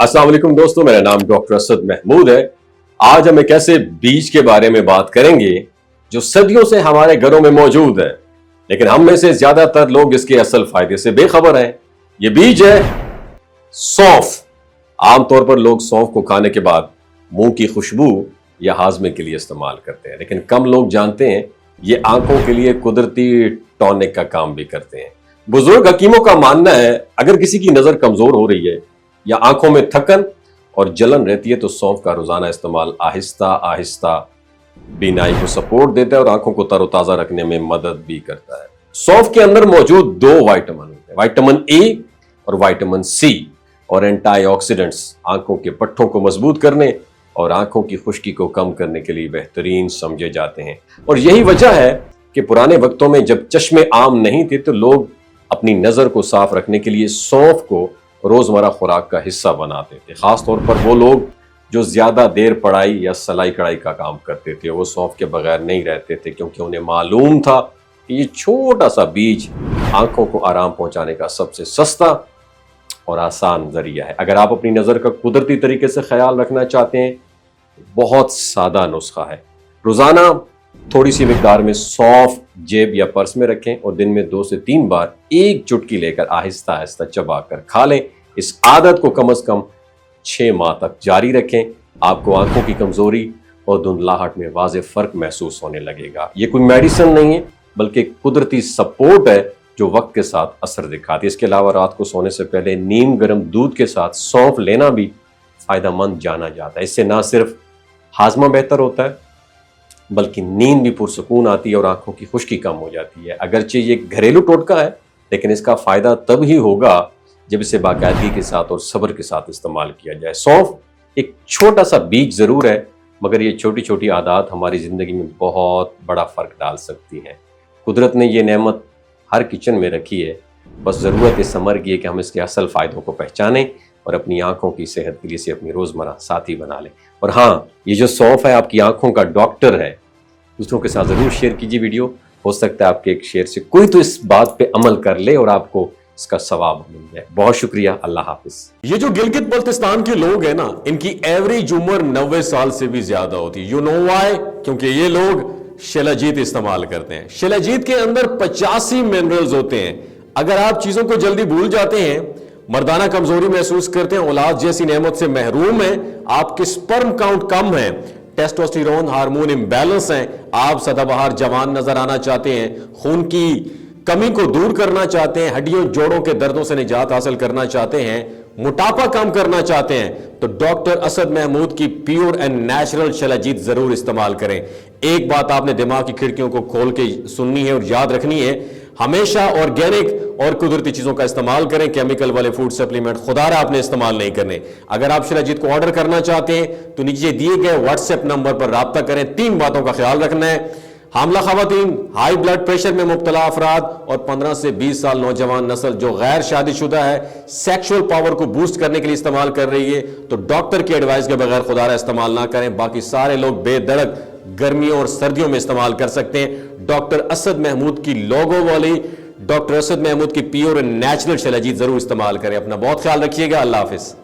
अस्सलाम वालेकुम दोस्तों, मेरा नाम डॉक्टर असद महमूद है। आज हम एक ऐसे बीज के बारे में बात करेंगे जो सदियों से हमारे घरों में मौजूद है, लेकिन हम में से ज्यादातर लोग इसके असल फायदे से बेखबर हैं। ये बीज है सौंफ। आमतौर पर लोग सौंफ को खाने के बाद मुंह की खुशबू या हाजमे के लिए इस्तेमाल करते हैं, लेकिन कम लोग जानते हैं ये आंखों के लिए कुदरती टॉनिक का काम भी करते हैं। बुजुर्ग हकीमों का मानना है अगर किसी की नजर कमजोर हो रही है या आंखों में थकन और जलन रहती है तो सौंफ का रोजाना इस्तेमाल आहिस्ता आहिस्ता बीनाई को सपोर्ट देता है और आंखों को तरोताजा रखने में मदद भी करता है। सौंफ के अंदर मौजूद दो विटामिन होते हैं, विटामिन ए और विटामिन सी, और एंटीऑक्सीडेंट्स आंखों के पट्टों को मजबूत करने और आंखों की खुश्की को कम करने के लिए बेहतरीन समझे जाते हैं। और यही वजह है कि पुराने वक्तों में जब चश्मे आम नहीं थे तो लोग अपनी नजर को साफ रखने के लिए सौंफ को रोजमर्रा खुराक का हिस्सा बनाते थे। खासतौर पर वो लोग जो ज्यादा देर पढ़ाई या सिलाई कढ़ाई का काम करते थे वो सौंफ के बगैर नहीं रहते थे, क्योंकि उन्हें मालूम था कि ये छोटा सा बीज आंखों को आराम पहुंचाने का सबसे सस्ता और आसान जरिया है। अगर आप अपनी नजर का कुदरती तरीके से ख्याल रखना चाहते हैं, बहुत सादा नुस्खा है। रोजाना थोड़ी सी मिकदार में सौंफ जेब या पर्स में रखें और दिन में 2 से 3 बार एक चुटकी लेकर आहिस्ता आहिस्ता चबाकर खा लें। इस आदत को कम से कम 6 माह तक जारी रखें। आपको आंखों की कमजोरी और धुंधलाहट में वाज़ेह फर्क महसूस होने लगेगा। ये कोई मेडिसिन नहीं है बल्कि कुदरती सपोर्ट है जो वक्त के साथ असर दिखाती है। इसके अलावा रात को सोने से पहले नीम गर्म दूध के साथ सौंफ लेना भी फायदेमंद जाना जाता है। इससे ना सिर्फ हाजमा बेहतर होता है बल्कि नींद भी पुरसकून आती है और आंखों की खुश्की कम हो जाती है। अगरचे ये घरेलू टोटका है लेकिन इसका फायदा तब ही होगा जब इसे बाकायदगी के साथ और सब्र के साथ इस्तेमाल किया जाए। सौंफ एक छोटा सा बीज जरूर है, मगर ये छोटी छोटी आदत हमारी जिंदगी में बहुत बड़ा फर्क डाल सकती हैं। कुदरत ने ये नेमत हर किचन में रखी है, बस ज़रूरत इस अमर की है कि हम इसके असल फ़ायदों को पहचानें और अपनी आंखों की सेहत के लिए इसे अपनी रोज़मर्रा साथी बना लें। और हाँ, ये जो सौंफ है आपकी आंखों का डॉक्टर है। दूसरों के साथ ज़रूर शेयर कीजिए वीडियो। हो सकता है आपके एक शेयर से कोई तो इस बात पे अमल कर ले और आपको इसका सवाब मिल जाए। बहुत शुक्रिया, अल्लाह हाफिज। ये जो गिलगित बल्तिस्तान के लोग हैं ना, इनकी एवरेज उम्र 90 साल से भी ज्यादा होती है। You know why? क्योंकि ये लोग शिलाजीत इस्तेमाल करते हैं। शिलाजीत के अंदर 85 मिनरल्स होते हैं। अगर आप चीजों को जल्दी भूल जाते हैं, मर्दाना कमजोरी महसूस करते हैं, औलाद जैसी नेमत से महरूम हैं, आपके स्पर्म काउंट कम है, टेस्टोस्टेरोन हार्मोन इम्बैलेंस हैं, आप सदाबहार जवान नजर आना चाहते हैं, खून की कमी को दूर करना चाहते हैं, हड्डियों जोड़ों के दर्दों से निजात हासिल करना चाहते हैं, मोटापा कम करना चाहते हैं, तो डॉक्टर असद महमूद की प्योर एंड नेचुरल शिलाजीत जरूर इस्तेमाल करें। एक बात आपने दिमाग की खिड़कियों को खोल के सुननी है और याद रखनी है, हमेशा ऑर्गेनिक और कुदरती चीजों का इस्तेमाल करें। केमिकल वाले फूड सप्लीमेंट खुदारा आपने इस्तेमाल नहीं करने। अगर आप शिलाजीत को ऑर्डर करना चाहते हैं तो नीचे दिए गए व्हाट्सएप नंबर पर राब्ता करें। 3 बातों का ख्याल रखना है: हामला खवातीन, हाई ब्लड प्रेशर में मुब्तला अफराद और 15 से 20 साल नौजवान नस्ल जो गैर शादीशुदा है, सेक्सुअल पावर को बूस्ट करने के लिए इस्तेमाल कर रही है, तो डॉक्टर की एडवाइस के बगैर खुदारा इस्तेमाल ना करें। बाकी सारे लोग बेधड़क गर्मियों और सर्दियों में इस्तेमाल कर सकते हैं। डॉक्टर असद महमूद की लोगो वाली, डॉक्टर असद महमूद की प्योर एंड नेचुरल शिलाजीत जरूर इस्तेमाल करें। अपना बहुत ख्याल रखिएगा। अल्लाह हाफिज।